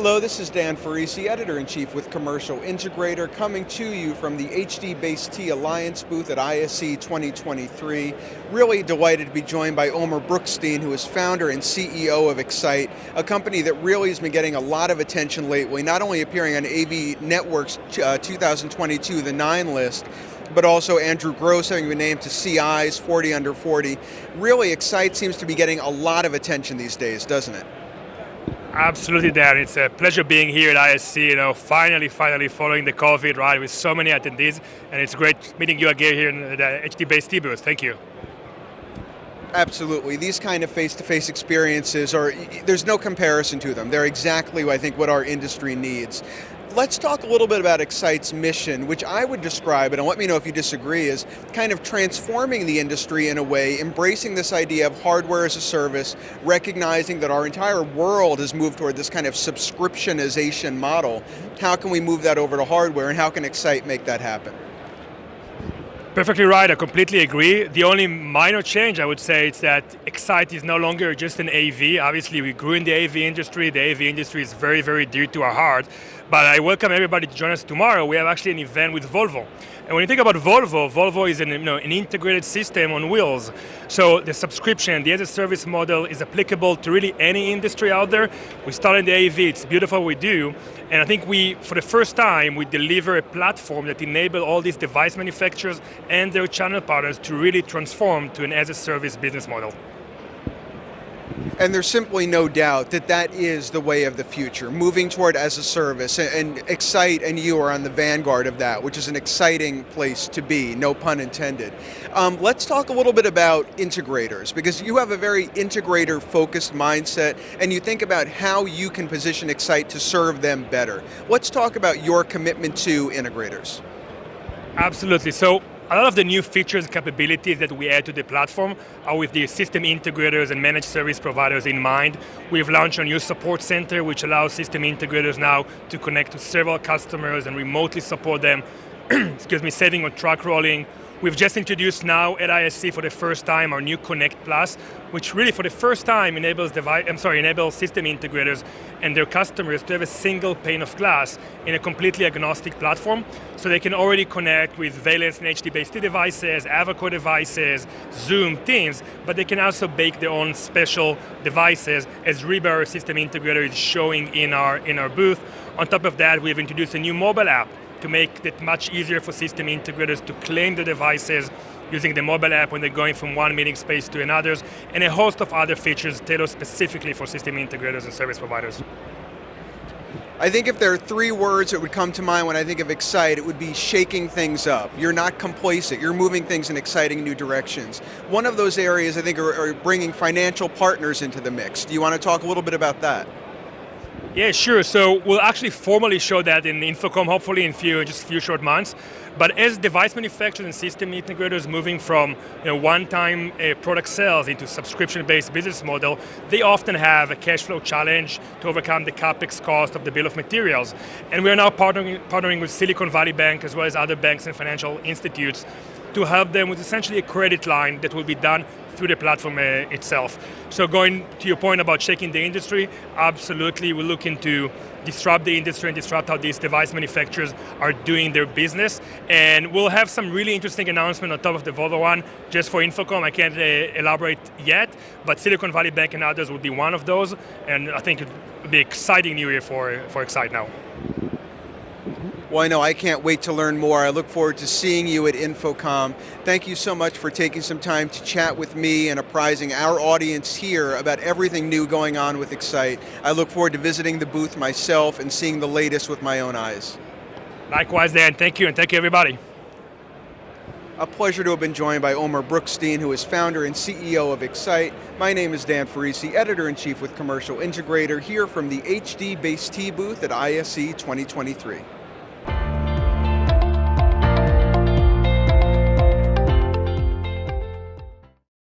Hello, this is Dan Ferrisi, Editor-in-Chief with Commercial Integrator, coming to you from the XYTE Alliance booth at ISE 2023. Really delighted to be joined by Omer Brookstein, who is founder and CEO of XYTE, a company that really has been getting a lot of attention lately, not only appearing on AV Network's 2022, the 9 list, but also Andrew Gross having been named to CI's 40 Under 40. Really, XYTE seems to be getting a lot of attention these days, doesn't it? Absolutely, Dan. It's a pleasure being here at ISC, finally following the COVID, right, with so many attendees, and it's great meeting you again here in the XYTE booth. Thank you. Absolutely. These kind of face-to-face experiences there's no comparison to them. They're exactly, I think, what our industry needs. Let's talk a little bit about XYTE's mission, which I would describe, and let me know if you disagree, as kind of transforming the industry in a way, embracing this idea of hardware as a service, recognizing that our entire world has moved toward this kind of subscriptionization model. How can we move that over to hardware, and how can XYTE make that happen? Perfectly right, I completely agree. The only minor change I would say is that XYTE is no longer just an AV. Obviously we grew in the AV industry. The AV industry is very, very dear to our heart. But I welcome everybody to join us tomorrow. We have actually an event with Volvo. And when you think about Volvo, Volvo is an integrated system on wheels. So the subscription, the as-a-service model is applicable to really any industry out there. We started in the AV, it's beautiful what we do. And I think for the first time, we deliver a platform that enables all these device manufacturers and their channel partners to really transform to an as-a-service business model. And there's simply no doubt that that is the way of the future, moving toward as a service, and XYTE and you are on the vanguard of that, which is an exciting place to be, no pun intended. Let's talk a little bit about integrators, because you have a very integrator-focused mindset, and you think about how you can position XYTE to serve them better. Let's talk about your commitment to integrators. Absolutely. So a lot of the new features and capabilities that we add to the platform are with the system integrators and managed service providers in mind. We've launched a new support center which allows system integrators now to connect to several customers and remotely support them, saving on truck rolling. We've just introduced now at ISC for the first time our new Connect Plus, which really for the first time enables system integrators and their customers to have a single pane of glass in a completely agnostic platform. So they can already connect with Valence and XYTE devices, Avaco devices, Zoom, Teams, but they can also bake their own special devices, as Rebar system integrator is showing in our booth. On top of that, we've introduced a new mobile app to make it much easier for system integrators to claim the devices using the mobile app when they're going from one meeting space to another, and a host of other features tailored specifically for system integrators and service providers. I think if there are 3 words that would come to mind when I think of XYTE, it would be shaking things up. You're not complacent, you're moving things in exciting new directions. One of those areas I think are bringing financial partners into the mix. Do you want to talk a little bit about that? Yeah, sure. So we'll actually formally show that in InfoComm, hopefully in just a few short months. But as device manufacturers and system integrators moving from one-time product sales into subscription-based business model, they often have a cash flow challenge to overcome the capex cost of the bill of materials. And we are now partnering with Silicon Valley Bank as well as other banks and financial institutes to help them with essentially a credit line that will be done through the platform itself. So going to your point about shaking the industry, absolutely we're looking to disrupt the industry and disrupt how these device manufacturers are doing their business. And we'll have some really interesting announcement on top of the Volvo one, just for InfoComm. I can't elaborate yet, but Silicon Valley Bank and others will be one of those. And I think it will be an exciting new year for XYTE now. Well, I know I can't wait to learn more. I look forward to seeing you at InfoComm. Thank you so much for taking some time to chat with me and apprising our audience here about everything new going on with XYTE. I look forward to visiting the booth myself and seeing the latest with my own eyes. Likewise, Dan. Thank you, and thank you, everybody. A pleasure to have been joined by Omer Brookstein, who is founder and CEO of XYTE. My name is Dan Ferrisi, Editor-in-Chief with Commercial Integrator, here from the XYTE booth at ISE 2023.